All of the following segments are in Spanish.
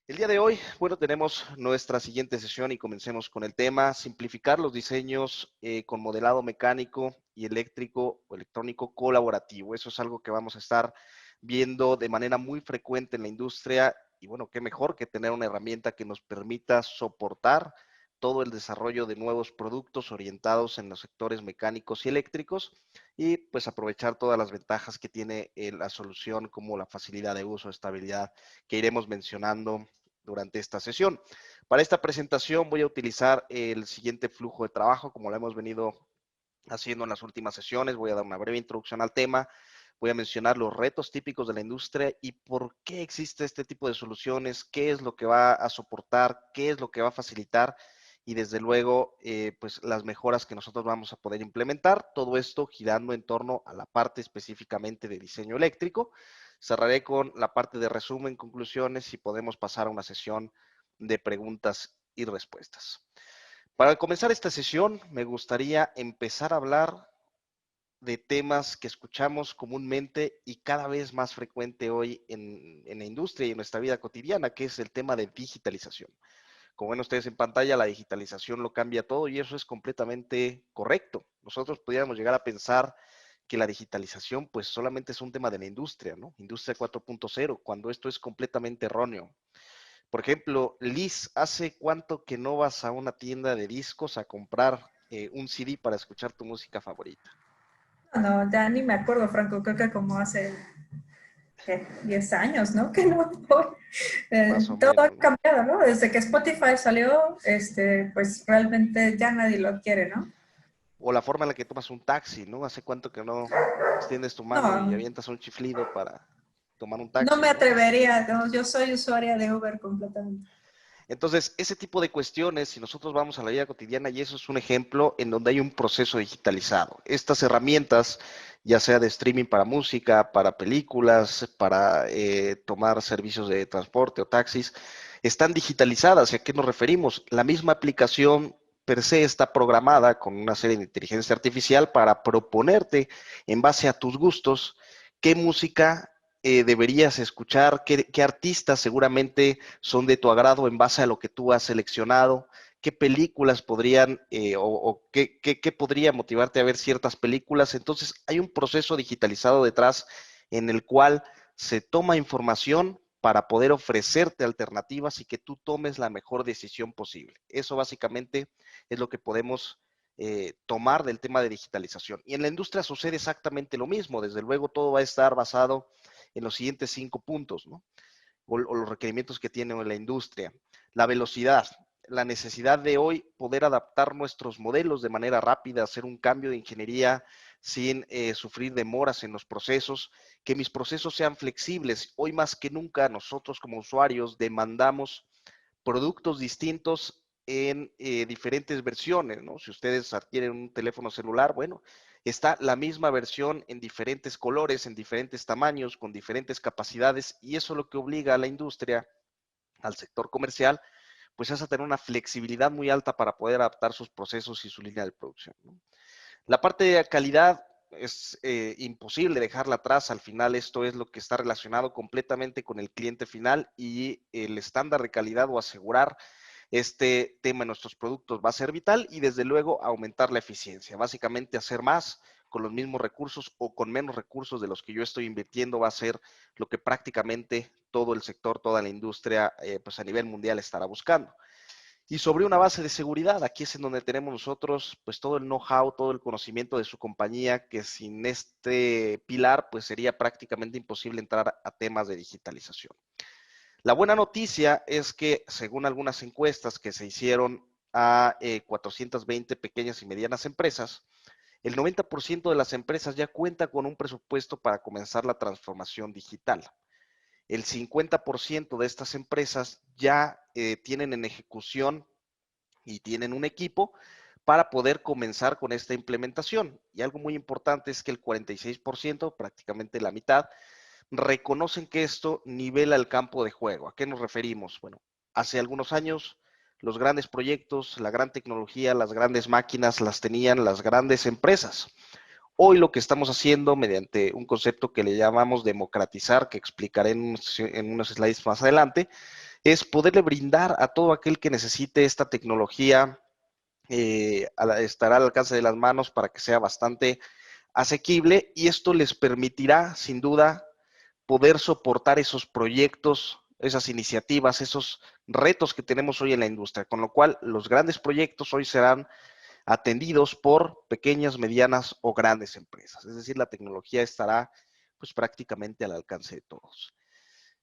El día de hoy, bueno, tenemos nuestra siguiente sesión y comencemos con el tema simplificar los diseños con modelado mecánico y eléctrico o electrónico colaborativo. Eso es algo que vamos a estar viendo de manera muy frecuente en la industria y bueno, qué mejor que tener una herramienta que nos permita soportar todo el desarrollo de nuevos productos orientados en los sectores mecánicos y eléctricos y pues aprovechar todas las ventajas que tiene la solución como la facilidad de uso, estabilidad que iremos mencionando durante esta sesión. Para esta presentación voy a utilizar el siguiente flujo de trabajo, como lo hemos venido haciendo en las últimas sesiones. Voy a dar una breve introducción al tema, voy a mencionar los retos típicos de la industria y por qué existe este tipo de soluciones, qué es lo que va a soportar, qué es lo que va a facilitar y desde luego pues las mejoras que nosotros vamos a poder implementar. Todo esto girando en torno a la parte específicamente de diseño eléctrico. Cerraré con la parte de resumen, conclusiones y podemos pasar a una sesión de preguntas y respuestas. Para comenzar esta sesión, me gustaría empezar a hablar de temas que escuchamos comúnmente y cada vez más frecuente hoy en la industria y en nuestra vida cotidiana, que es el tema de digitalización. Como ven ustedes en pantalla, la digitalización lo cambia todo y eso es completamente correcto. Nosotros podríamos llegar a pensar que la digitalización pues solamente es un tema de la industria, ¿no? Industria 4.0, cuando esto es completamente erróneo. Por ejemplo, Liz, ¿hace cuánto que no vas a una tienda de discos a comprar un CD para escuchar tu música favorita? No, ya ni me acuerdo, Franco, creo que como hace, ¿qué? 10 años, ¿no? Que no voy. Más o Todo ha menos, ¿no? cambiado, ¿no? Desde que Spotify salió, pues realmente ya nadie lo quiere, ¿no? O la forma en la que tomas un taxi, ¿no? ¿Hace cuánto que no extiendes tu mano y No, avientas un chiflido para tomar un no taxi, me ¿no? atrevería, no, yo soy usuaria de Uber completamente. Entonces, ese tipo de cuestiones, si nosotros vamos a la vida cotidiana, y eso es un ejemplo en donde hay un proceso digitalizado. Estas herramientas, ya sea de streaming para música, para películas, para tomar servicios de transporte o taxis, están digitalizadas. ¿Y a qué nos referimos? La misma aplicación per se está programada con una serie de inteligencia artificial para proponerte, en base a tus gustos, qué música deberías escuchar, qué artistas seguramente son de tu agrado en base a lo que tú has seleccionado, qué películas podrían o qué podría motivarte a ver ciertas películas. Entonces, hay un proceso digitalizado detrás en el cual se toma información para poder ofrecerte alternativas y que tú tomes la mejor decisión posible. Eso básicamente es lo que podemos tomar del tema de digitalización. Y en la industria sucede exactamente lo mismo. Desde luego, todo va a estar basado en los siguientes 5 puntos, ¿no? O los requerimientos que tiene la industria. La velocidad, la necesidad de hoy poder adaptar nuestros modelos de manera rápida, hacer un cambio de ingeniería sin sufrir demoras en los procesos, que mis procesos sean flexibles. Hoy más que nunca nosotros como usuarios demandamos productos distintos en diferentes versiones, ¿no? Si ustedes adquieren un teléfono celular, bueno, está la misma versión en diferentes colores, en diferentes tamaños, con diferentes capacidades, y eso es lo que obliga a la industria, al sector comercial, pues es a tener una flexibilidad muy alta para poder adaptar sus procesos y su línea de producción, ¿no? La parte de calidad es imposible dejarla atrás. Al final esto es lo que está relacionado completamente con el cliente final y el estándar de calidad o asegurar este tema en nuestros productos va a ser vital y desde luego aumentar la eficiencia. Básicamente hacer más con los mismos recursos o con menos recursos de los que yo estoy invirtiendo va a ser lo que prácticamente todo el sector, toda la industria pues a nivel mundial estará buscando. Y sobre una base de seguridad, aquí es en donde tenemos nosotros pues todo el know-how, todo el conocimiento de su compañía, que sin este pilar pues sería prácticamente imposible entrar a temas de digitalización. La buena noticia es que según algunas encuestas que se hicieron a 420 pequeñas y medianas empresas, el 90% de las empresas ya cuenta con un presupuesto para comenzar la transformación digital. El 50% de estas empresas ya tienen en ejecución y tienen un equipo para poder comenzar con esta implementación. Y algo muy importante es que el 46%, prácticamente la mitad, reconocen que esto nivela el campo de juego. ¿A qué nos referimos? Bueno, hace algunos años los grandes proyectos, la gran tecnología, las grandes máquinas las tenían las grandes empresas. Hoy lo que estamos haciendo mediante un concepto que le llamamos democratizar, que explicaré en unos slides más adelante, es poderle brindar a todo aquel que necesite esta tecnología, estará al alcance de las manos para que sea bastante asequible, y esto les permitirá, sin duda, poder soportar esos proyectos, esas iniciativas, esos retos que tenemos hoy en la industria, con lo cual los grandes proyectos hoy serán atendidos por pequeñas, medianas o grandes empresas. Es decir, la tecnología estará pues prácticamente al alcance de todos.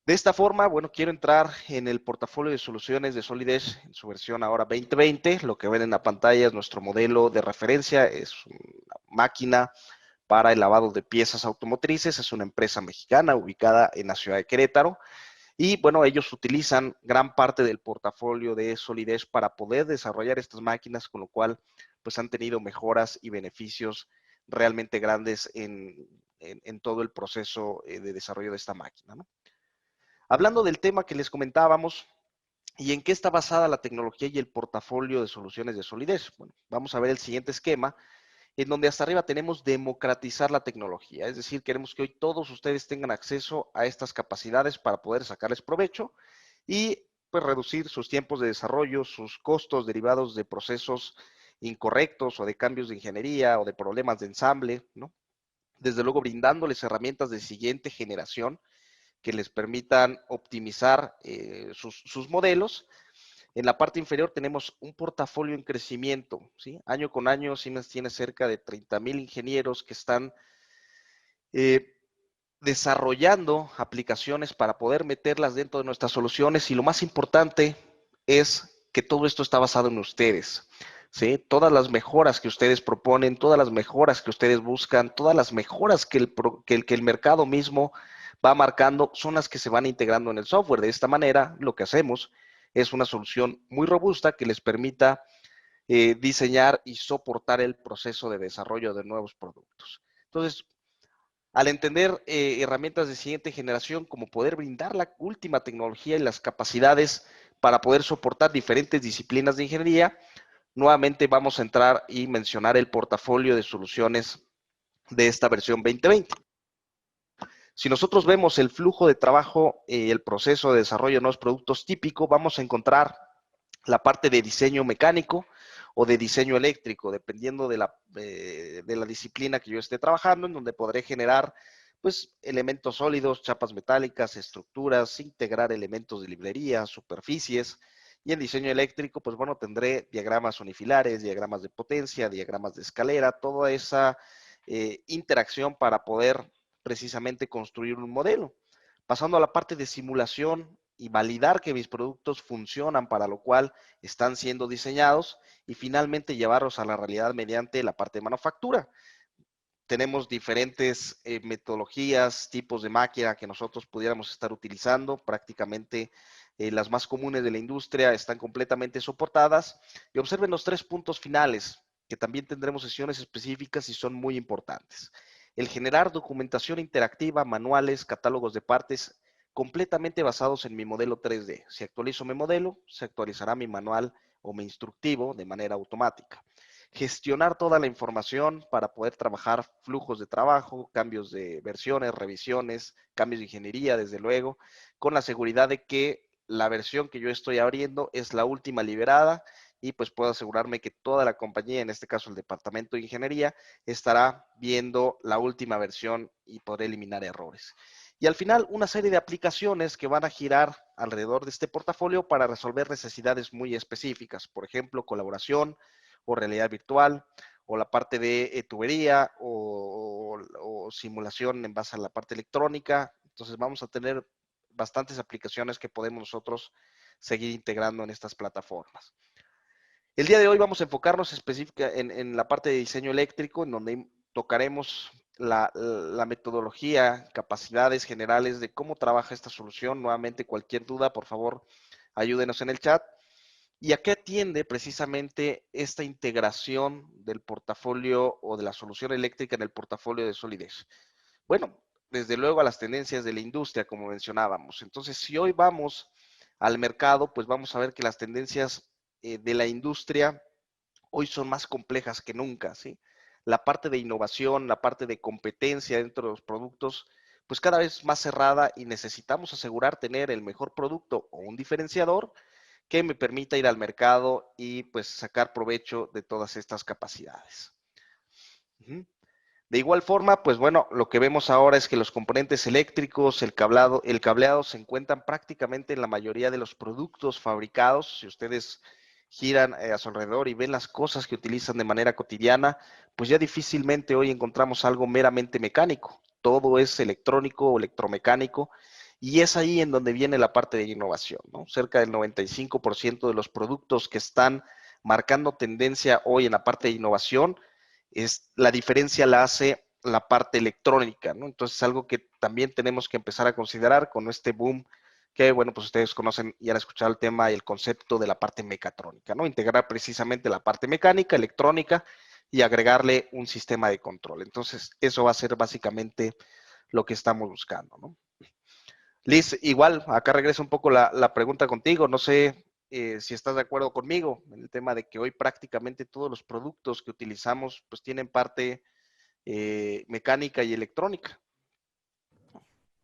De esta forma, bueno, quiero entrar en el portafolio de soluciones de Solid-Edge en su versión ahora 2020. Lo que ven en la pantalla es nuestro modelo de referencia, es una máquina para el lavado de piezas automotrices, es una empresa mexicana ubicada en la ciudad de Querétaro. Y bueno, ellos utilizan gran parte del portafolio de Solid-Edge para poder desarrollar estas máquinas, con lo cual pues han tenido mejoras y beneficios realmente grandes en todo el proceso de desarrollo de esta máquina, ¿no? Hablando del tema que les comentábamos, ¿y en qué está basada la tecnología y el portafolio de soluciones de Solid-Edge? Bueno, vamos a ver el siguiente esquema, en donde hasta arriba tenemos democratizar la tecnología, es decir, queremos que hoy todos ustedes tengan acceso a estas capacidades para poder sacarles provecho y pues reducir sus tiempos de desarrollo, sus costos derivados de procesos incorrectos o de cambios de ingeniería o de problemas de ensamble, ¿no? Desde luego brindándoles herramientas de siguiente generación que les permitan optimizar sus modelos. En la parte inferior tenemos un portafolio en crecimiento, ¿sí? Año con año Siemens tiene cerca de 30,000 ingenieros que están eh, desarrollando aplicaciones para poder meterlas dentro de nuestras soluciones, y lo más importante es que todo esto está basado en ustedes, ¿sí? Todas las mejoras que ustedes proponen, todas las mejoras que ustedes buscan, todas las mejoras que el mercado mismo va marcando son las que se van integrando en el software. De esta manera, lo que hacemos es una solución muy robusta que les permita diseñar y soportar el proceso de desarrollo de nuevos productos. Entonces, al entender herramientas de siguiente generación, como poder brindar la última tecnología y las capacidades para poder soportar diferentes disciplinas de ingeniería, nuevamente vamos a entrar y mencionar el portafolio de soluciones de esta versión 2020. Si nosotros vemos el flujo de trabajo, el proceso de desarrollo de nuevos productos típico, vamos a encontrar la parte de diseño mecánico o de diseño eléctrico, dependiendo de la disciplina que yo esté trabajando, en donde podré generar pues elementos sólidos, chapas metálicas, estructuras, integrar elementos de librería, superficies. Y en diseño eléctrico, pues bueno, tendré diagramas unifilares, diagramas de potencia, diagramas de escalera, toda esa interacción para poder precisamente construir un modelo. Pasando a la parte de simulación y validar que mis productos funcionan para lo cual están siendo diseñados, y finalmente llevarlos a la realidad mediante la parte de manufactura. Tenemos diferentes metodologías, tipos de máquina que nosotros pudiéramos estar utilizando. Prácticamente las más comunes de la industria están completamente soportadas. Y observen los 3 puntos finales, que también tendremos sesiones específicas y son muy importantes. El generar documentación interactiva, manuales, catálogos de partes completamente basados en mi modelo 3D. Si actualizo mi modelo, se actualizará mi manual o mi instructivo de manera automática. Gestionar toda la información para poder trabajar flujos de trabajo, cambios de versiones, revisiones, cambios de ingeniería, desde luego, con la seguridad de que la versión que yo estoy abriendo es la última liberada, y pues puedo asegurarme que toda la compañía, en este caso el departamento de ingeniería, estará viendo la última versión y podré eliminar errores. Y al final, una serie de aplicaciones que van a girar alrededor de este portafolio para resolver necesidades muy específicas, por ejemplo, colaboración o realidad virtual, o la parte de tubería o simulación en base a la parte electrónica. Entonces vamos a tener bastantes aplicaciones que podemos nosotros seguir integrando en estas plataformas. El día de hoy vamos a enfocarnos específica en la parte de diseño eléctrico, en donde tocaremos la metodología, capacidades generales de cómo trabaja esta solución. Nuevamente, cualquier duda, por favor, ayúdenos en el chat. ¿Y a qué atiende precisamente esta integración del portafolio o de la solución eléctrica en el portafolio de Solid-Edge? Bueno, desde luego a las tendencias de la industria, como mencionábamos. Entonces, si hoy vamos al mercado, pues vamos a ver que las tendencias de la industria hoy son más complejas que nunca, ¿sí? la parte de innovación, la parte de competencia dentro de los productos, pues cada vez más cerrada y necesitamos asegurar tener el mejor producto o un diferenciador que me permita ir al mercado y pues sacar provecho de todas estas capacidades. De igual forma, pues bueno, lo que vemos ahora es que los componentes eléctricos, el cableado se encuentran prácticamente en la mayoría de los productos fabricados. Si ustedes giran a su alrededor y ven las cosas que utilizan de manera cotidiana, pues ya difícilmente hoy encontramos algo meramente mecánico. Todo es electrónico o electromecánico y es ahí en donde viene la parte de innovación, ¿no? Cerca del 95% de los productos que están marcando tendencia hoy en la parte de innovación es la diferencia la hace la parte electrónica, ¿no? Entonces es algo que también tenemos que empezar a considerar con este boom que, bueno, pues ustedes conocen y han escuchado el tema y el concepto de la parte mecatrónica, ¿no? Integrar precisamente la parte mecánica, electrónica y agregarle un sistema de control. Entonces, eso va a ser básicamente lo que estamos buscando, ¿no? Liz, igual, acá regresa un poco la pregunta contigo. No sé si estás de acuerdo conmigo en el tema de que hoy prácticamente todos los productos que utilizamos pues tienen parte mecánica y electrónica.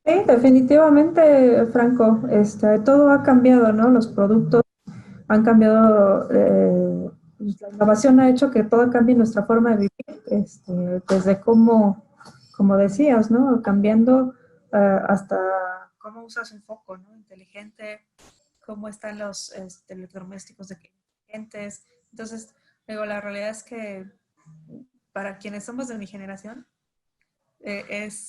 Sí, definitivamente, Franco, todo ha cambiado, ¿no? Los productos han cambiado, pues, la innovación ha hecho que todo cambie nuestra forma de vivir, desde cómo, como decías, ¿no? Cambiando hasta cómo usas un foco, ¿no? Inteligente, cómo están los electrodomésticos inteligentes. Entonces, digo, la realidad es que para quienes somos de mi generación,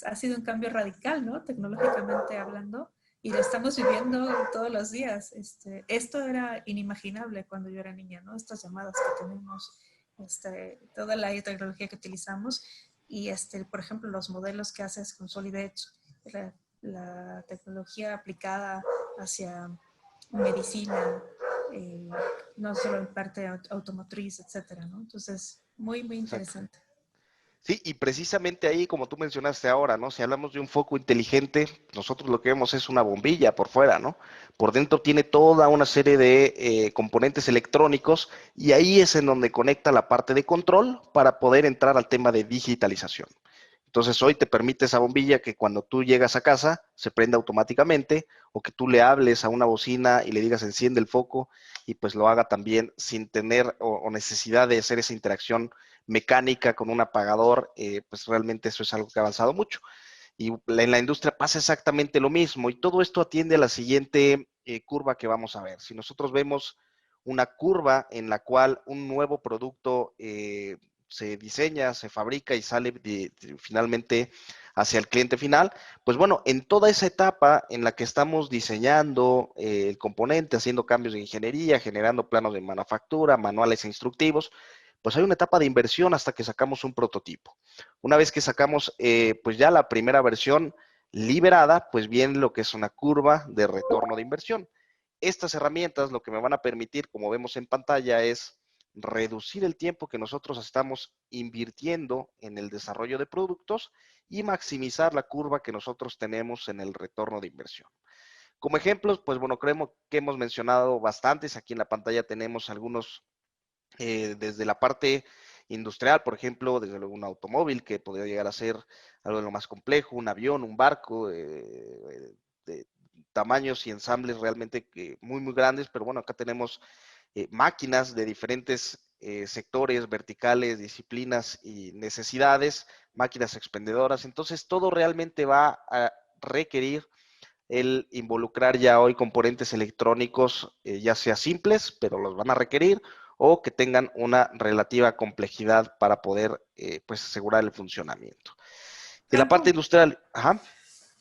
ha sido un cambio radical, ¿no? Tecnológicamente hablando, y lo estamos viviendo todos los días. Esto era inimaginable cuando yo era niña, ¿no? Estas llamadas que tenemos, toda la tecnología que utilizamos y, por ejemplo, los modelos que haces con Solid Edge, la tecnología aplicada hacia medicina, eh, no solo en parte automotriz, etcétera, ¿no? Entonces, muy, muy Exacto. interesante. Sí, y precisamente ahí, como tú mencionaste ahora, ¿no? Si hablamos de un foco inteligente, nosotros lo que vemos es una bombilla por fuera, ¿no? Por dentro tiene toda una serie de componentes electrónicos y ahí es en donde conecta la parte de control para poder entrar al tema de digitalización. Entonces hoy te permite esa bombilla que cuando tú llegas a casa se prenda automáticamente o que tú le hables a una bocina y le digas enciende el foco y pues lo haga también sin tener o necesidad de hacer esa interacción mecánica con un apagador, pues realmente eso es algo que ha avanzado mucho. Y en la industria pasa exactamente lo mismo y todo esto atiende a la siguiente curva que vamos a ver. Si nosotros vemos una curva en la cual un nuevo producto se diseña, se fabrica y sale finalmente hacia el cliente final, pues bueno, en toda esa etapa en la que estamos diseñando el componente, haciendo cambios de ingeniería, generando planos de manufactura, manuales instructivos, pues hay una etapa de inversión hasta que sacamos un prototipo. Una vez que sacamos pues ya la primera versión liberada, pues viene lo que es una curva de retorno de inversión. Estas herramientas lo que me van a permitir, como vemos en pantalla, es reducir el tiempo que nosotros estamos invirtiendo en el desarrollo de productos y maximizar la curva que nosotros tenemos en el retorno de inversión. Como ejemplos, pues bueno, creemos que hemos mencionado bastantes. Aquí en la pantalla tenemos algunos desde la parte industrial, por ejemplo, desde luego un automóvil que podría llegar a ser algo de lo más complejo, un avión, un barco, de tamaños y ensambles realmente muy, muy grandes, pero bueno, acá tenemos máquinas de diferentes sectores, verticales, disciplinas y necesidades, máquinas expendedoras, entonces todo realmente va a requerir el involucrar ya hoy componentes electrónicos, ya sea simples, pero los van a requerir, o que tengan una relativa complejidad para poder pues asegurar el funcionamiento. De la parte Franco, industrial, ajá,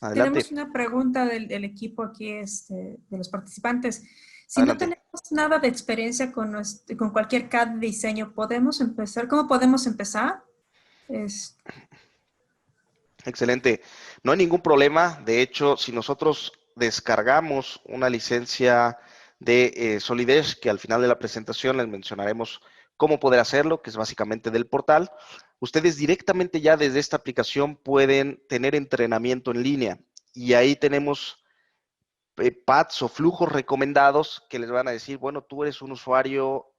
tenemos adelante, una pregunta del equipo aquí, de los participantes. Si no adelante. tenemos nada de experiencia con cualquier CAD de diseño, ¿podemos empezar? ¿Cómo podemos empezar? Es, Excelente. No hay ningún problema. De hecho, si nosotros descargamos una licencia de Solidez, que al final de la presentación les mencionaremos cómo poder hacerlo, que es básicamente del portal, ustedes directamente ya desde esta aplicación pueden tener entrenamiento en línea y ahí tenemos paths o flujos recomendados que les van a decir, bueno, tú eres un usuario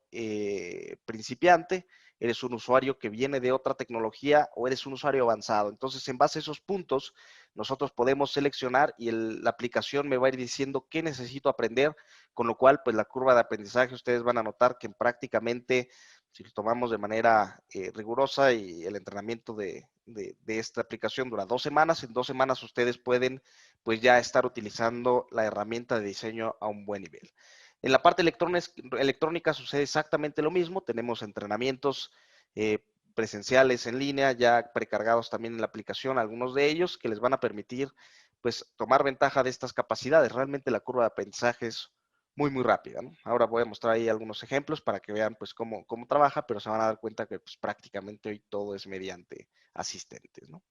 principiante, eres un usuario que viene de otra tecnología o eres un usuario avanzado. Entonces, en base a esos puntos, nosotros podemos seleccionar y la aplicación me va a ir diciendo qué necesito aprender, con lo cual, pues la curva de aprendizaje, ustedes van a notar que prácticamente, si lo tomamos de manera rigurosa y el entrenamiento de esta aplicación dura 2 semanas, en 2 semanas ustedes pueden pues ya estar utilizando la herramienta de diseño a un buen nivel. En la parte electrónica sucede exactamente lo mismo, tenemos entrenamientos presenciales en línea, ya precargados también en la aplicación, algunos de ellos que les van a permitir pues tomar ventaja de estas capacidades. Realmente la curva de aprendizaje es muy rápida, ¿no? Ahora voy a mostrar ahí algunos ejemplos para que vean pues cómo trabaja, pero se van a dar cuenta que pues prácticamente hoy todo es mediante asistentes, ¿no?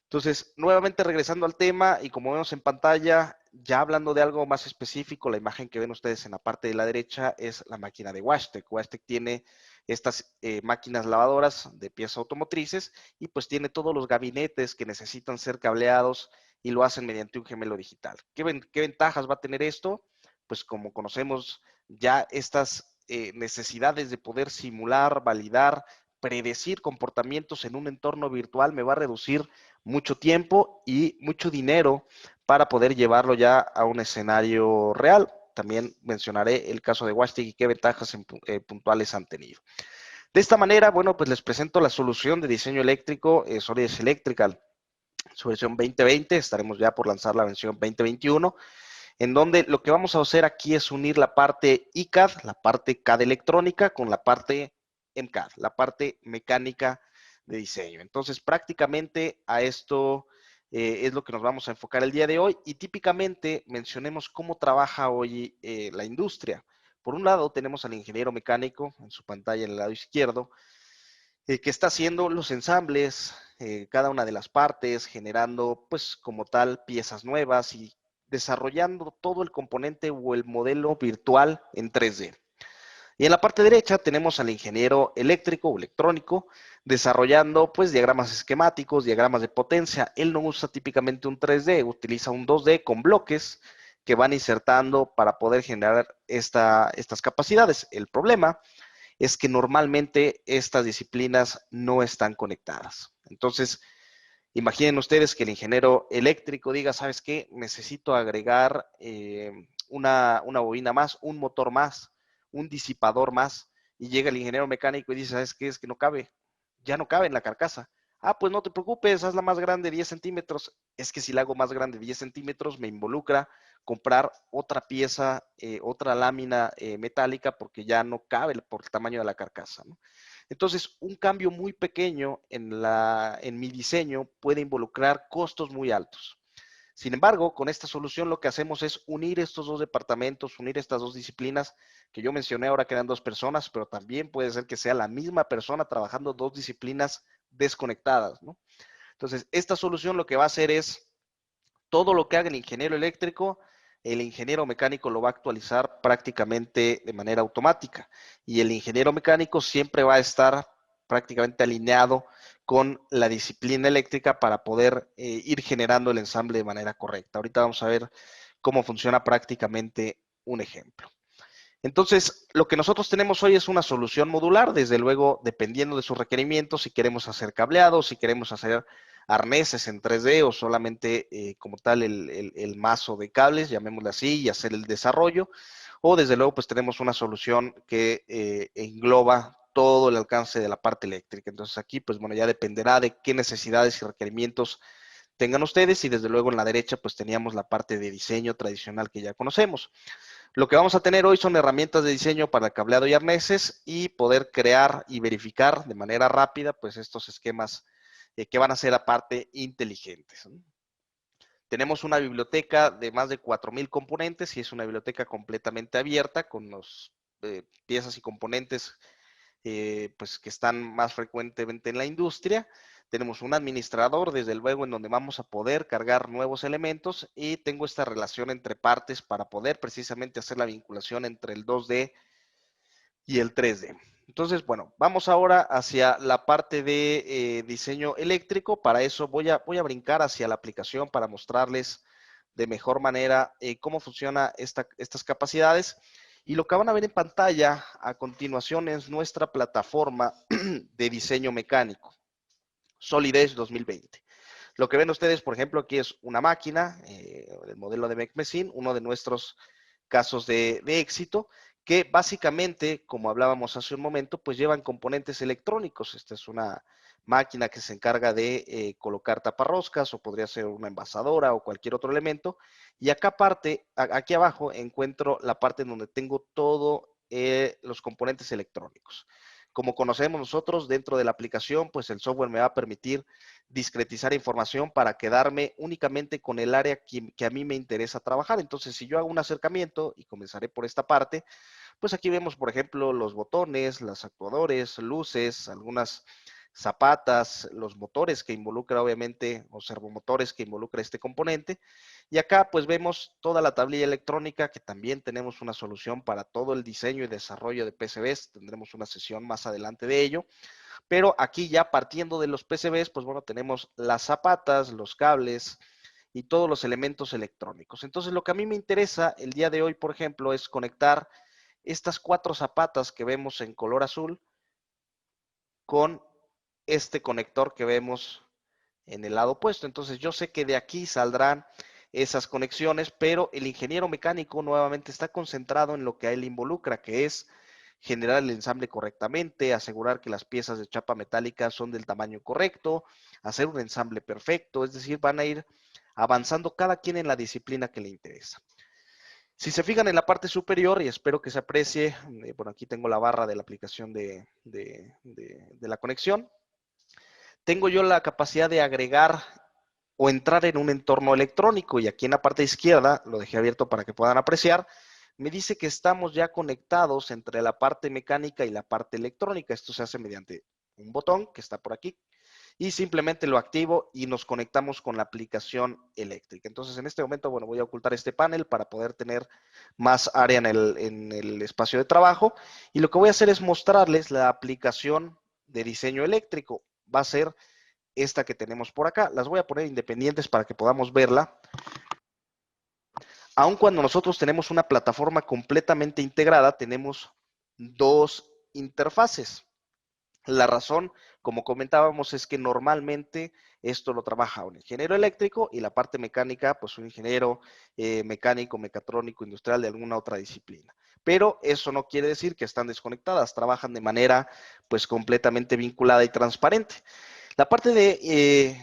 Entonces, nuevamente regresando al tema y como vemos en pantalla, ya hablando de algo más específico, la imagen que ven ustedes en la parte de la derecha es la máquina de WashTec. WashTec tiene estas máquinas lavadoras de piezas automotrices y pues tiene todos los gabinetes que necesitan ser cableados y lo hacen mediante un gemelo digital. ¿Qué ventajas va a tener esto? Pues como conocemos ya estas necesidades de poder simular, validar, predecir comportamientos en un entorno virtual me va a reducir mucho tiempo y mucho dinero para poder llevarlo ya a un escenario real. También mencionaré el caso de WashTec y qué ventajas puntuales han tenido. De esta manera, bueno, pues les presento la solución de diseño eléctrico Solidus Electrical, su versión 2020, estaremos ya por lanzar la versión 2021, en donde lo que vamos a hacer aquí es unir la parte ICAD, la parte CAD electrónica, con la parte MCAD, la parte mecánica de diseño. Entonces, prácticamente a esto es lo que nos vamos a enfocar el día de hoy y típicamente mencionemos cómo trabaja hoy la industria. Por un lado, tenemos al ingeniero mecánico en su pantalla en el lado izquierdo, que está haciendo los ensambles, cada una de las partes, generando pues como tal piezas nuevas y desarrollando todo el componente o el modelo virtual en 3D. Y en la parte derecha tenemos al ingeniero eléctrico o electrónico desarrollando pues diagramas esquemáticos, diagramas de potencia. Él no usa típicamente un 3D, utiliza un 2D con bloques que van insertando para poder generar estas capacidades. El problema es que normalmente estas disciplinas no están conectadas. Entonces, imaginen ustedes que el ingeniero eléctrico diga, ¿sabes qué? Necesito agregar una bobina más, un motor más, un disipador más, y llega el ingeniero mecánico y dice, ¿sabes qué? Es que no cabe, ya no cabe en la carcasa. Ah, pues no te preocupes, hazla más grande, 10 centímetros. Es que si la hago más grande, 10 centímetros, me involucra comprar otra pieza, otra lámina metálica, porque ya no cabe por el tamaño de la carcasa, ¿no? Entonces, un cambio muy pequeño en mi diseño puede involucrar costos muy altos. Sin embargo, con esta solución lo que hacemos es unir estos dos departamentos, unir estas dos disciplinas que yo mencioné, ahora quedan 2 personas, pero también puede ser que sea la misma persona trabajando 2 disciplinas desconectadas, ¿no? Entonces, esta solución lo que va a hacer es todo lo que haga el ingeniero eléctrico, el ingeniero mecánico lo va a actualizar prácticamente de manera automática y el ingeniero mecánico siempre va a estar prácticamente alineado con la disciplina eléctrica para poder ir generando el ensamble de manera correcta. Ahorita vamos a ver cómo funciona prácticamente un ejemplo. Entonces, lo que nosotros tenemos hoy es una solución modular, desde luego, dependiendo de sus requerimientos, si queremos hacer cableado, si queremos hacer arneses en 3D o solamente como tal el mazo de cables, llamémosle así, y hacer el desarrollo, o desde luego pues tenemos una solución que engloba todo el alcance de la parte eléctrica. Entonces aquí pues bueno, ya dependerá de qué necesidades y requerimientos tengan ustedes y desde luego en la derecha pues teníamos la parte de diseño tradicional que ya conocemos. Lo que vamos a tener hoy son herramientas de diseño para cableado y arneses y poder crear y verificar de manera rápida pues estos esquemas que van a ser aparte inteligentes, ¿no? Tenemos una biblioteca de más de 4,000 componentes y es una biblioteca completamente abierta con las piezas y componentes pues que están más frecuentemente en la industria. Tenemos un administrador, desde luego, en donde vamos a poder cargar nuevos elementos y tengo esta relación entre partes para poder precisamente hacer la vinculación entre el 2D y el 3D. Entonces, bueno, vamos ahora hacia la parte de diseño eléctrico. Para eso voy a brincar hacia la aplicación para mostrarles de mejor manera cómo funciona estas capacidades. Y lo que van a ver en pantalla a continuación es nuestra plataforma de diseño mecánico, Solidez 2020. Lo que ven ustedes, por ejemplo, aquí es una máquina, el modelo de Mecmacine, uno de nuestros casos de éxito, que básicamente, como hablábamos hace un momento, pues llevan componentes electrónicos. Esta es una máquina que se encarga de colocar taparroscas o podría ser una envasadora o cualquier otro elemento. Y acá aparte, aquí abajo encuentro la parte en donde tengo todos los componentes electrónicos. Como conocemos nosotros dentro de la aplicación, pues el software me va a permitir discretizar información para quedarme únicamente con el área que a mí me interesa trabajar. Entonces, si yo hago un acercamiento, y comenzaré por esta parte, pues aquí vemos, por ejemplo, los botones, los actuadores, luces, algunas zapatas, los motores que involucra obviamente, o servomotores que involucra este componente. Y acá pues vemos toda la tablilla electrónica, que también tenemos una solución para todo el diseño y desarrollo de PCBs. Tendremos una sesión más adelante de ello. Pero aquí ya partiendo de los PCBs, pues bueno, tenemos las zapatas, los cables y todos los elementos electrónicos. Entonces, lo que a mí me interesa el día de hoy, por ejemplo, es conectar estas 4 zapatas que vemos en color azul con este conector que vemos en el lado opuesto. Entonces, yo sé que de aquí saldrán esas conexiones, pero el ingeniero mecánico nuevamente está concentrado en lo que a él involucra, que es generar el ensamble correctamente, asegurar que las piezas de chapa metálica son del tamaño correcto, hacer un ensamble perfecto, es decir, van a ir avanzando cada quien en la disciplina que le interesa. Si se fijan en la parte superior, y espero que se aprecie, bueno, aquí tengo la barra de la aplicación de la conexión, tengo yo la capacidad de agregar o entrar en un entorno electrónico, y aquí en la parte izquierda, lo dejé abierto para que puedan apreciar, me dice que estamos ya conectados entre la parte mecánica y la parte electrónica. Esto se hace mediante un botón que está por aquí, y simplemente lo activo y nos conectamos con la aplicación eléctrica. Entonces, en este momento, bueno, voy a ocultar este panel para poder tener más área en el espacio de trabajo, y lo que voy a hacer es mostrarles la aplicación de diseño eléctrico. Va a ser esta que tenemos por acá. Las voy a poner independientes para que podamos verla. Aun cuando nosotros tenemos una plataforma completamente integrada, tenemos 2 interfaces. La razón, como comentábamos, es que normalmente esto lo trabaja un ingeniero eléctrico y la parte mecánica, pues un ingeniero mecánico, mecatrónico, industrial de alguna otra disciplina. Pero eso no quiere decir que están desconectadas, trabajan de manera pues completamente vinculada y transparente. La parte de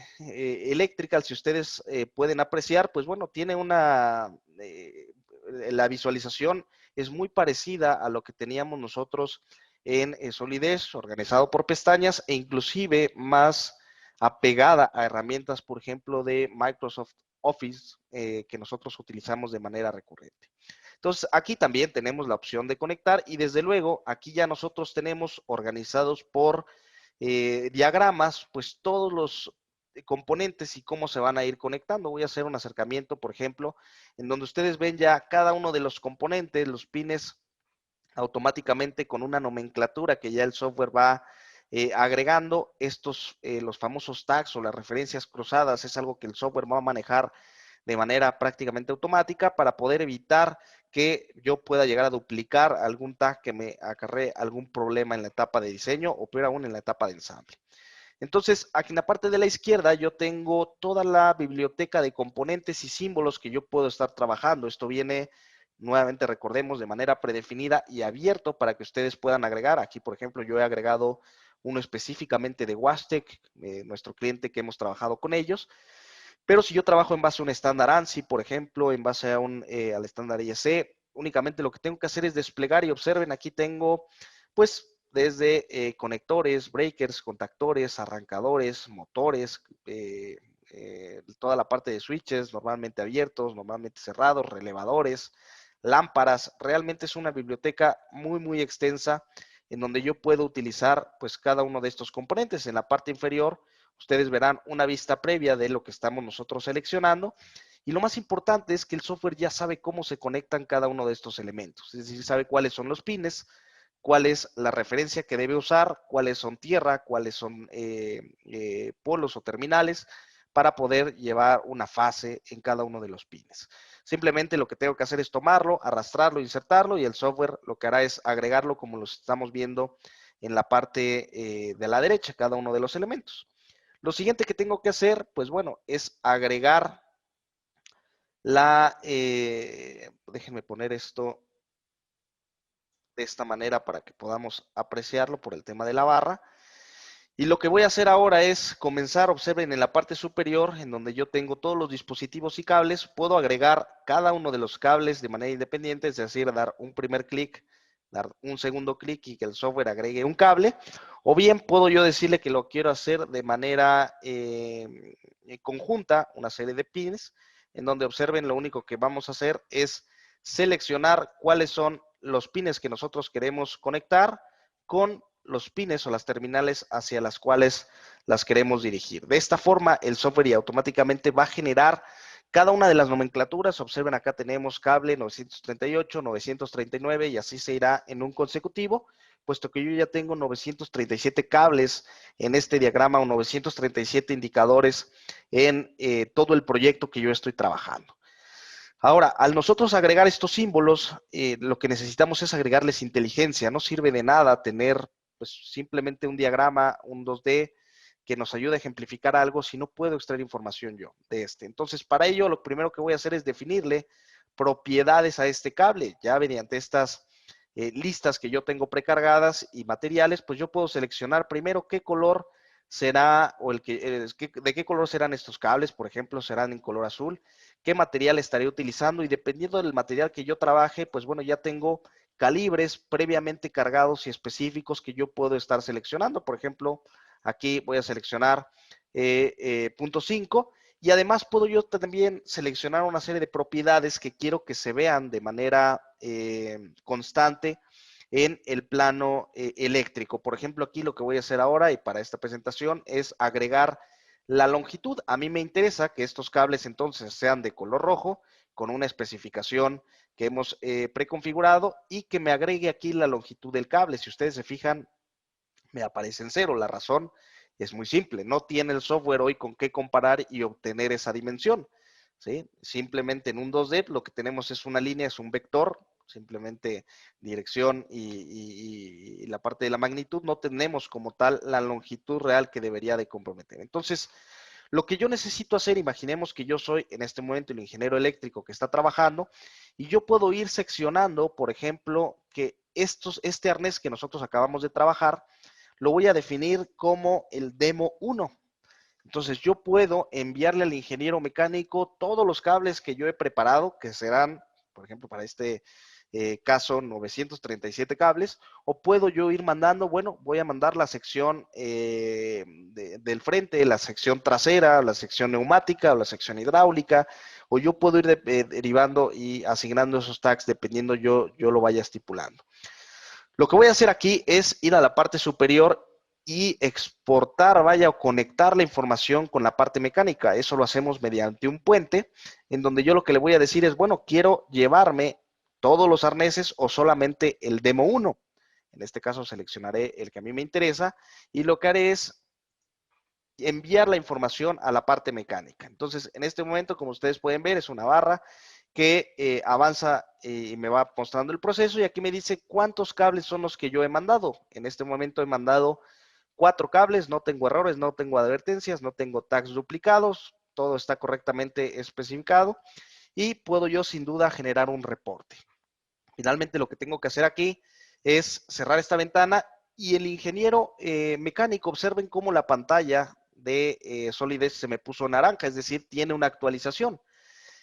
Electrical, si ustedes pueden apreciar, pues bueno, tiene la visualización es muy parecida a lo que teníamos nosotros en Solidez, organizado por pestañas, e inclusive más apegada a herramientas, por ejemplo, de Microsoft Office, que nosotros utilizamos de manera recurrente. Entonces, aquí también tenemos la opción de conectar, y desde luego, aquí ya nosotros tenemos organizados por diagramas, pues todos los componentes y cómo se van a ir conectando. Voy a hacer un acercamiento, por ejemplo, en donde ustedes ven ya cada uno de los componentes, los pines automáticamente con una nomenclatura que ya el software va agregando. Estos, los famosos tags o las referencias cruzadas, es algo que el software va a manejar de manera prácticamente automática para poder evitar que yo pueda llegar a duplicar algún tag que me acarree algún problema en la etapa de diseño o peor aún en la etapa de ensamble. Entonces, aquí en la parte de la izquierda yo tengo toda la biblioteca de componentes y símbolos que yo puedo estar trabajando. Esto viene, nuevamente recordemos, de manera predefinida y abierto para que ustedes puedan agregar. Aquí, por ejemplo, yo he agregado uno específicamente de Wastec, nuestro cliente que hemos trabajado con ellos. Pero si yo trabajo en base a un estándar ANSI, por ejemplo, en base a al estándar IEC, únicamente lo que tengo que hacer es desplegar, y observen, aquí tengo, pues, desde conectores, breakers, contactores, arrancadores, motores, toda la parte de switches, normalmente abiertos, normalmente cerrados, relevadores, lámparas. Realmente es una biblioteca muy, muy extensa en donde yo puedo utilizar, pues, cada uno de estos componentes. En la parte inferior, ustedes verán una vista previa de lo que estamos nosotros seleccionando, y lo más importante es que el software ya sabe cómo se conectan cada uno de estos elementos, es decir, sabe cuáles son los pines, cuál es la referencia que debe usar, cuáles son tierra, cuáles son polos o terminales, para poder llevar una fase en cada uno de los pines. Simplemente lo que tengo que hacer es tomarlo, arrastrarlo, insertarlo y el software lo que hará es agregarlo como lo estamos viendo en la parte de la derecha, cada uno de los elementos. Lo siguiente que tengo que hacer, pues bueno, es agregar déjenme poner esto de esta manera para que podamos apreciarlo por el tema de la barra. Y lo que voy a hacer ahora es comenzar, observen en la parte superior, en donde yo tengo todos los dispositivos y cables, puedo agregar cada uno de los cables de manera independiente, es decir, dar un primer clic, dar un segundo clic y que el software agregue un cable, o bien puedo yo decirle que lo quiero hacer de manera conjunta, una serie de pins, en donde observen lo único que vamos a hacer es seleccionar cuáles son los pines que nosotros queremos conectar con los pines o las terminales hacia las cuales las queremos dirigir. De esta forma, el software ya automáticamente va a generar cada una de las nomenclaturas. Observen, acá tenemos cable 938, 939 y así se irá en un consecutivo, puesto que yo ya tengo 937 cables en este diagrama o 937 indicadores en todo el proyecto que yo estoy trabajando. Ahora, al nosotros agregar estos símbolos, lo que necesitamos es agregarles inteligencia. No sirve de nada tener pues, simplemente un diagrama, un 2D, que nos ayude a ejemplificar algo si no puedo extraer información yo de este. Entonces, para ello, lo primero que voy a hacer es definirle propiedades a este cable. Ya mediante estas listas que yo tengo precargadas y materiales, pues yo puedo seleccionar primero qué color será o de qué color serán estos cables. Por ejemplo, serán en color azul, qué material estaré utilizando y dependiendo del material que yo trabaje, pues bueno, ya tengo calibres previamente cargados y específicos que yo puedo estar seleccionando. Por ejemplo, aquí voy a seleccionar punto 5 y además puedo yo también seleccionar una serie de propiedades que quiero que se vean de manera constante en el plano eléctrico. Por ejemplo, aquí lo que voy a hacer ahora y para esta presentación es agregar la longitud. A mí me interesa que estos cables entonces sean de color rojo con una especificación que hemos preconfigurado y que me agregue aquí la longitud del cable. Si ustedes se fijan, me aparece en 0. La razón es muy simple. No tiene el software hoy con qué comparar y obtener esa dimensión. ¿Sí? Simplemente en un 2D lo que tenemos es una línea, es un vector, simplemente dirección y la parte de la magnitud. No tenemos como tal la longitud real que debería de comprometer. Entonces, lo que yo necesito hacer, imaginemos que yo soy en este momento el ingeniero eléctrico que está trabajando y yo puedo ir seccionando, por ejemplo, que este arnés que nosotros acabamos de trabajar, lo voy a definir como el demo 1. Entonces yo puedo enviarle al ingeniero mecánico todos los cables que yo he preparado, que serán, por ejemplo, para este caso 937 cables, o puedo yo ir mandando, bueno, voy a mandar la sección del frente, la sección trasera, la sección neumática o la sección hidráulica, o yo puedo ir derivando y asignando esos tags dependiendo yo lo vaya estipulando. Lo que voy a hacer aquí es ir a la parte superior y exportar, vaya, o conectar la información con la parte mecánica. Eso lo hacemos mediante un puente, en donde yo lo que le voy a decir es, bueno, quiero llevarme todos los arneses o solamente el demo 1. En este caso seleccionaré el que a mí me interesa y lo que haré es enviar la información a la parte mecánica. Entonces, en este momento, como ustedes pueden ver, es una barra que avanza y me va mostrando el proceso y aquí me dice cuántos cables son los que yo he mandado. En este momento he mandado 4 cables, no tengo errores, no tengo advertencias, no tengo tags duplicados, todo está correctamente especificado y puedo yo sin duda generar un reporte. Finalmente lo que tengo que hacer aquí es cerrar esta ventana y el ingeniero mecánico, observen cómo la pantalla de Solidez se me puso naranja, es decir, tiene una actualización.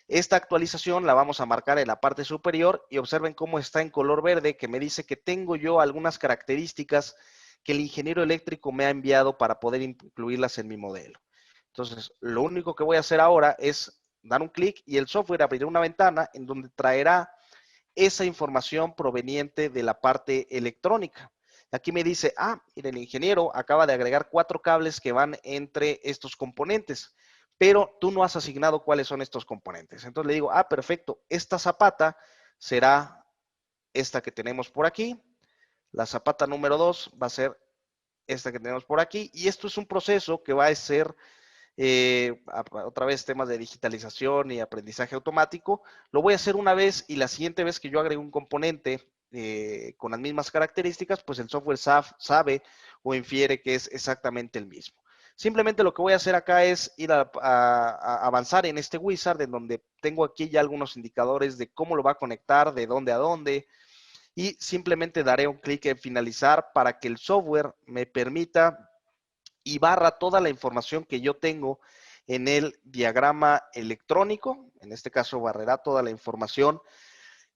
Esta actualización la vamos a marcar en la parte superior y observen cómo está en color verde, que me dice que tengo yo algunas características que el ingeniero eléctrico me ha enviado para poder incluirlas en mi modelo. Entonces, lo único que voy a hacer ahora es dar un clic y el software abrirá una ventana en donde traerá esa información proveniente de la parte electrónica. Aquí me dice, mira, el ingeniero acaba de agregar 4 cables que van entre estos componentes, pero tú no has asignado cuáles son estos componentes. Entonces le digo, perfecto, esta zapata será esta que tenemos por aquí, la zapata número 2 va a ser esta que tenemos por aquí, y esto es un proceso que va a ser otra vez temas de digitalización y aprendizaje automático, lo voy a hacer una vez y la siguiente vez que yo agregue un componente con las mismas características, pues el software sabe o infiere que es exactamente el mismo. Simplemente lo que voy a hacer acá es ir a avanzar en este wizard, en donde tengo aquí ya algunos indicadores de cómo lo va a conectar, de dónde a dónde, y simplemente daré un clic en finalizar para que el software me permita y barra toda la información que yo tengo en el diagrama electrónico. En este caso barrerá toda la información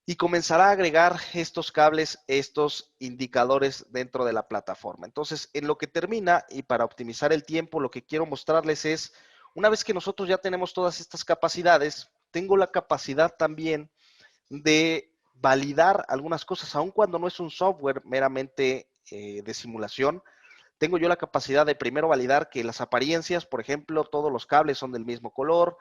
y comenzará a agregar estos cables, estos indicadores dentro de la plataforma. Entonces, en lo que termina y para optimizar el tiempo, lo que quiero mostrarles es, una vez que nosotros ya tenemos todas estas capacidades, tengo la capacidad también de validar algunas cosas, aun cuando no es un software meramente de simulación. Tengo yo la capacidad de primero validar que las apariencias, por ejemplo, todos los cables son del mismo color,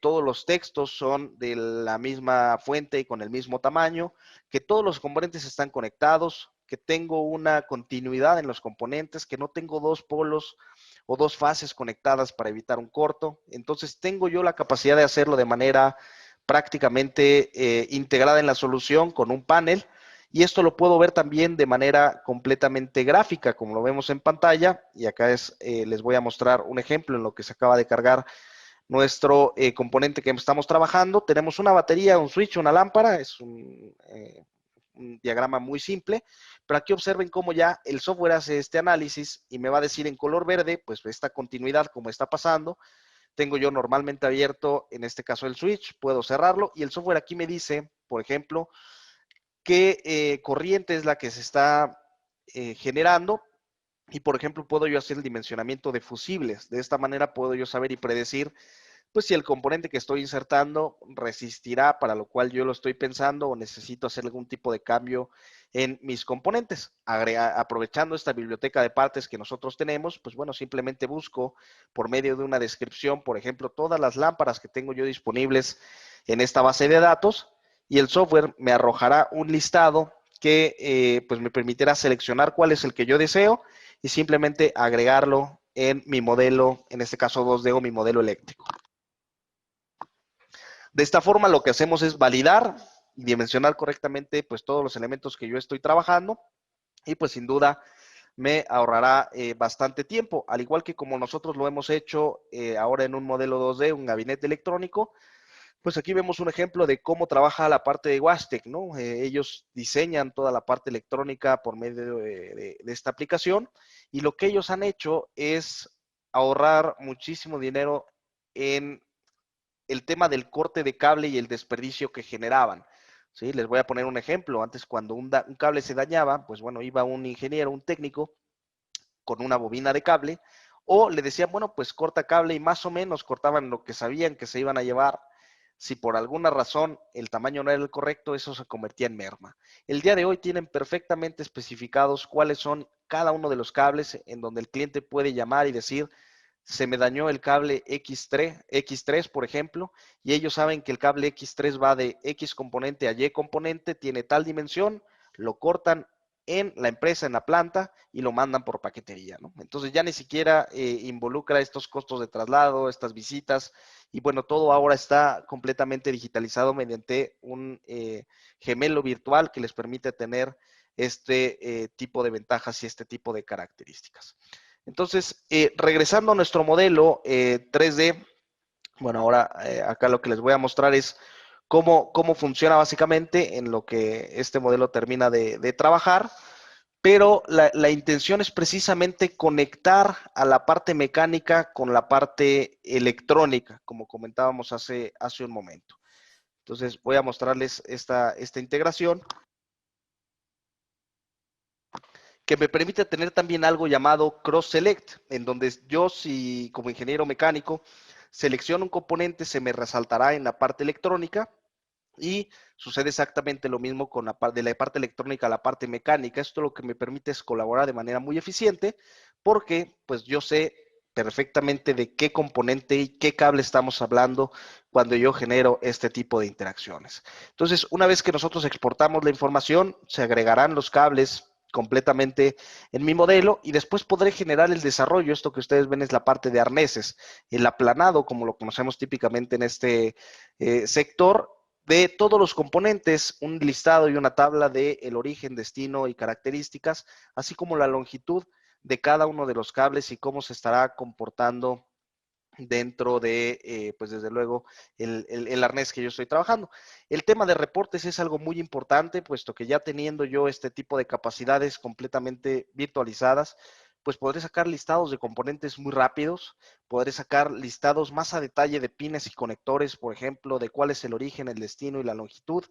todos los textos son de la misma fuente y con el mismo tamaño, que todos los componentes están conectados, que tengo una continuidad en los componentes, que no tengo dos polos o dos fases conectadas para evitar un corto. Entonces tengo yo la capacidad de hacerlo de manera prácticamente integrada en la solución con un panel. Y esto lo puedo ver también de manera completamente gráfica, como lo vemos en pantalla. Y acá les voy a mostrar un ejemplo en lo que se acaba de cargar nuestro componente que estamos trabajando. Tenemos una batería, un switch, una lámpara. Es un diagrama muy simple. Pero aquí observen cómo ya el software hace este análisis y me va a decir en color verde, pues esta continuidad, como está pasando. Tengo yo normalmente abierto, en este caso el switch, puedo cerrarlo y el software aquí me dice, por ejemplo, qué corriente es la que se está generando y, por ejemplo, puedo yo hacer el dimensionamiento de fusibles. De esta manera puedo yo saber y predecir pues si el componente que estoy insertando resistirá para lo cual yo lo estoy pensando o necesito hacer algún tipo de cambio en mis componentes. Aprovechando esta biblioteca de partes que nosotros tenemos, pues bueno, simplemente busco por medio de una descripción, por ejemplo, todas las lámparas que tengo yo disponibles en esta base de datos y el software me arrojará un listado que pues me permitirá seleccionar cuál es el que yo deseo y simplemente agregarlo en mi modelo, en este caso 2D o mi modelo eléctrico. De esta forma lo que hacemos es validar y dimensionar correctamente pues todos los elementos que yo estoy trabajando y pues sin duda me ahorrará bastante tiempo, al igual que como nosotros lo hemos hecho ahora en un modelo 2D, un gabinete electrónico. Pues aquí vemos un ejemplo de cómo trabaja la parte de Wastec, ¿no? Ellos diseñan toda la parte electrónica por medio de esta aplicación y lo que ellos han hecho es ahorrar muchísimo dinero en el tema del corte de cable y el desperdicio que generaban. ¿Sí? Les voy a poner un ejemplo. Antes, cuando un cable se dañaba, pues bueno, iba un ingeniero, un técnico, con una bobina de cable, o le decían, bueno, pues corta cable y más o menos cortaban lo que sabían que se iban a llevar. Si por alguna razón el tamaño no era el correcto, eso se convertía en merma. El día de hoy tienen perfectamente especificados cuáles son cada uno de los cables en donde el cliente puede llamar y decir, se me dañó el cable X3, por ejemplo, y ellos saben que el cable X3 va de X componente a Y componente, tiene tal dimensión, lo cortan en la empresa, en la planta, y lo mandan por paquetería, ¿no? Entonces ya ni siquiera involucra estos costos de traslado, estas visitas, y bueno, todo ahora está completamente digitalizado mediante un gemelo virtual que les permite tener este tipo de ventajas y este tipo de características. Entonces, regresando a nuestro modelo 3D, bueno, ahora acá lo que les voy a mostrar es cómo funciona básicamente en lo que este modelo termina de trabajar, pero la intención es precisamente conectar a la parte mecánica con la parte electrónica, como comentábamos hace un momento. Entonces, voy a mostrarles esta integración que me permite tener también algo llamado Cross Select, en donde yo, si como ingeniero mecánico selecciono un componente, se me resaltará en la parte electrónica y sucede exactamente lo mismo con de la parte electrónica a la parte mecánica. Esto lo que me permite es colaborar de manera muy eficiente porque pues yo sé perfectamente de qué componente y qué cable estamos hablando cuando yo genero este tipo de interacciones. Entonces, una vez que nosotros exportamos la información, se agregarán los cables completamente en mi modelo y después podré generar el desarrollo. Esto que ustedes ven es la parte de arneses, el aplanado, como lo conocemos típicamente en este sector, de todos los componentes, un listado y una tabla de el origen, destino y características, así como la longitud de cada uno de los cables y cómo se estará comportando dentro de, pues desde luego, el arnés que yo estoy trabajando. El tema de reportes es algo muy importante, puesto que ya teniendo yo este tipo de capacidades completamente virtualizadas, pues podré sacar listados de componentes muy rápidos, podré sacar listados más a detalle de pines y conectores, por ejemplo, de cuál es el origen, el destino y la longitud.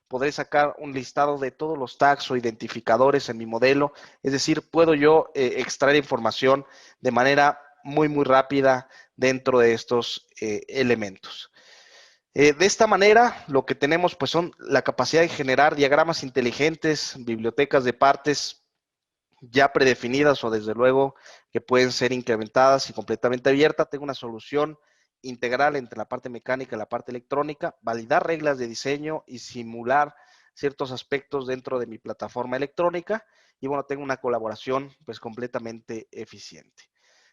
Podré sacar un listado de todos los tags o identificadores en mi modelo, es decir, puedo yo extraer información de manera muy rápida dentro de estos elementos. De esta manera, lo que tenemos pues son la capacidad de generar diagramas inteligentes, bibliotecas de partes ya predefinidas o desde luego que pueden ser incrementadas y completamente abiertas. Tengo una solución integral entre la parte mecánica y la parte electrónica, validar reglas de diseño y simular ciertos aspectos dentro de mi plataforma electrónica y bueno, tengo una colaboración pues completamente eficiente.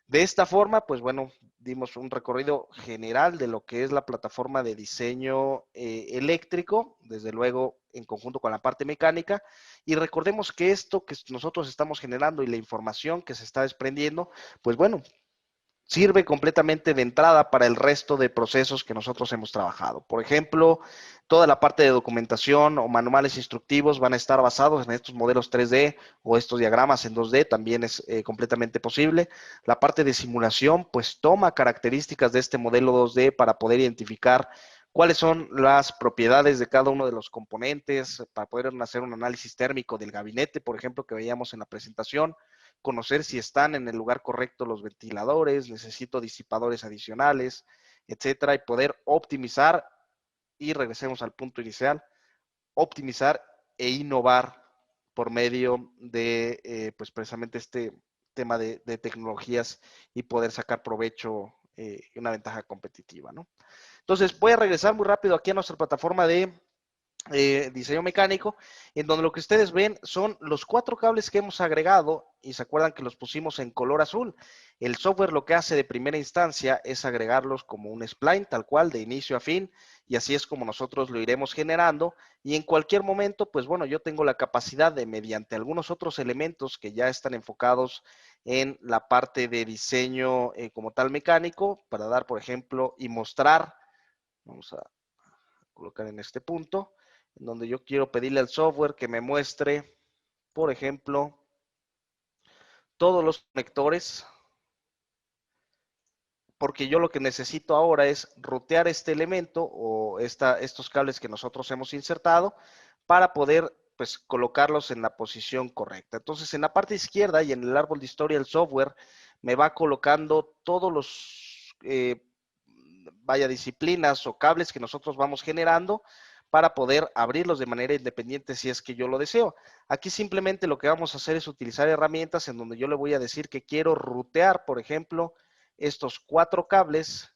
De esta forma, pues bueno, dimos un recorrido general de lo que es la plataforma de diseño eléctrico, desde luego en conjunto con la parte mecánica, y recordemos que esto que nosotros estamos generando y la información que se está desprendiendo, pues bueno, sirve completamente de entrada para el resto de procesos que nosotros hemos trabajado. Por ejemplo, toda la parte de documentación o manuales instructivos van a estar basados en estos modelos 3D o estos diagramas en 2D, también es completamente posible. La parte de simulación, pues toma características de este modelo 2D para poder identificar cuáles son las propiedades de cada uno de los componentes, para poder hacer un análisis térmico del gabinete, por ejemplo, que veíamos en la presentación, conocer si están en el lugar correcto los ventiladores, necesito disipadores adicionales, etcétera, y poder optimizar, y regresemos al punto inicial, optimizar e innovar por medio de, pues precisamente este tema de tecnologías y poder sacar provecho y una ventaja competitiva, ¿no? Entonces, voy a regresar muy rápido aquí a nuestra plataforma de diseño mecánico, en donde lo que ustedes ven son los 4 cables que hemos agregado y se acuerdan que los pusimos en color azul. El software lo que hace de primera instancia es agregarlos como un spline, tal cual, de inicio a fin, y así es como nosotros lo iremos generando, y en cualquier momento, pues bueno, yo tengo la capacidad de, mediante algunos otros elementos que ya están enfocados en la parte de diseño como tal mecánico, para dar, por ejemplo, y mostrar, vamos a colocar en este punto, en donde yo quiero pedirle al software que me muestre, por ejemplo, todos los conectores, porque yo lo que necesito ahora es rutear este elemento o estos cables que nosotros hemos insertado para poder pues colocarlos en la posición correcta. Entonces en la parte izquierda y en el árbol de historia el software me va colocando todos los vaya disciplinas o cables que nosotros vamos generando para poder abrirlos de manera independiente si es que yo lo deseo. Aquí simplemente lo que vamos a hacer es utilizar herramientas en donde yo le voy a decir que quiero rutear, por ejemplo, estos 4 cables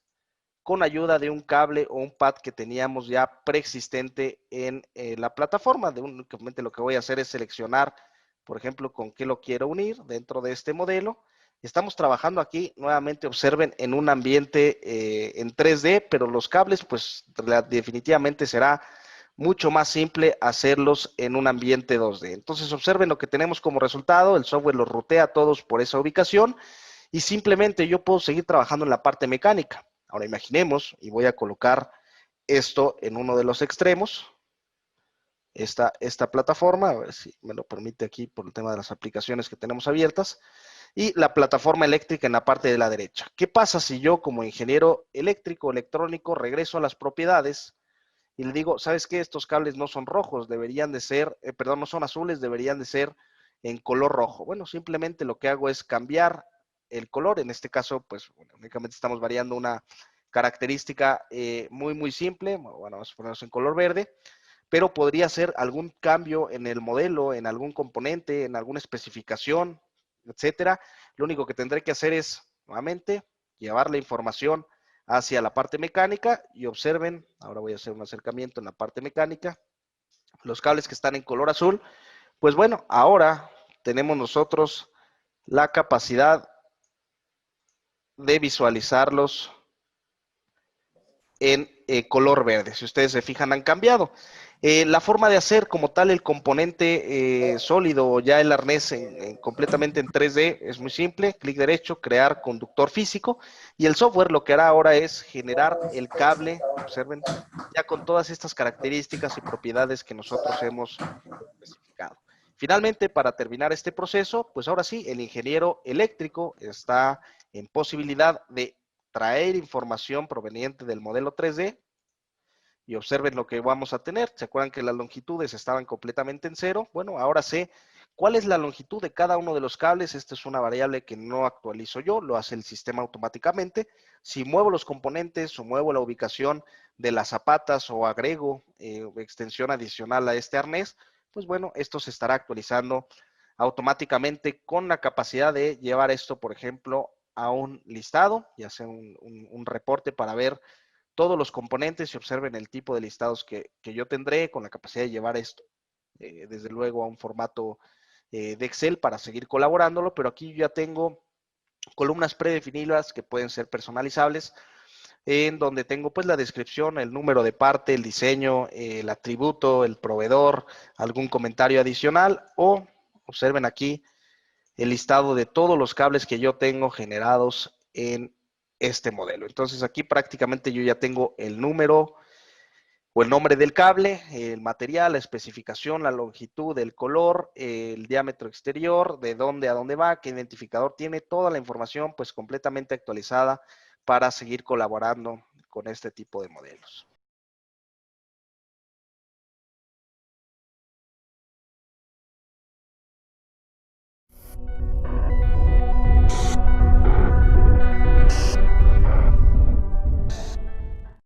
con ayuda de un cable o un pad que teníamos ya preexistente en la plataforma. Únicamente lo que voy a hacer es seleccionar, por ejemplo, con qué lo quiero unir dentro de este modelo. Estamos trabajando aquí, nuevamente observen, en un ambiente en 3D, pero los cables, pues definitivamente será mucho más simple hacerlos en un ambiente 2D. Entonces observen lo que tenemos como resultado, el software los rutea a todos por esa ubicación y simplemente yo puedo seguir trabajando en la parte mecánica. Ahora imaginemos, y voy a colocar esto en uno de los extremos, esta plataforma, a ver si me lo permite aquí por el tema de las aplicaciones que tenemos abiertas, y la plataforma eléctrica en la parte de la derecha. ¿Qué pasa si yo como ingeniero eléctrico, electrónico, regreso a las propiedades y le digo, ¿sabes qué? Estos cables no son rojos, deberían de ser, perdón, no son azules, deberían de ser en color rojo? Bueno, simplemente lo que hago es cambiar el color. En este caso, pues bueno, únicamente estamos variando una característica muy simple. Bueno, vamos a ponernos en color verde, pero podría ser algún cambio en el modelo, en algún componente, en alguna especificación, etcétera. Lo único que tendré que hacer es, nuevamente, llevar la información hacia la parte mecánica y observen, ahora voy a hacer un acercamiento en la parte mecánica, los cables que están en color azul, pues bueno, ahora tenemos nosotros la capacidad de visualizarlos en color verde. Si ustedes se fijan, han cambiado. La forma de hacer como tal el componente sólido o ya el arnés completamente en 3D es muy simple. Clic derecho, crear conductor físico, y el software lo que hará ahora es generar el cable, observen, ya con todas estas características y propiedades que nosotros hemos especificado. Finalmente, para terminar este proceso, pues ahora sí, el ingeniero eléctrico está en posibilidad de traer información proveniente del modelo 3D, y observen lo que vamos a tener. ¿Se acuerdan que las longitudes estaban completamente en cero? Bueno, ahora sé cuál es la longitud de cada uno de los cables. Esta es una variable que no actualizo yo, lo hace el sistema automáticamente. Si muevo los componentes o muevo la ubicación de las zapatas o agrego extensión adicional a este arnés, pues bueno, esto se estará actualizando automáticamente con la capacidad de llevar esto, por ejemplo, a un listado, ya sea un reporte para ver todos los componentes y observen el tipo de listados que yo tendré, con la capacidad de llevar esto, desde luego, a un formato de Excel para seguir colaborándolo, pero aquí yo ya tengo columnas predefinidas que pueden ser personalizables, en donde tengo pues la descripción, el número de parte, el diseño, el atributo, el proveedor, algún comentario adicional, o observen aquí el listado de todos los cables que yo tengo generados en este modelo. Entonces aquí prácticamente yo ya tengo el número o el nombre del cable, el material, la especificación, la longitud, el color, el diámetro exterior, de dónde a dónde va, qué identificador tiene, toda la información pues completamente actualizada para seguir colaborando con este tipo de modelos.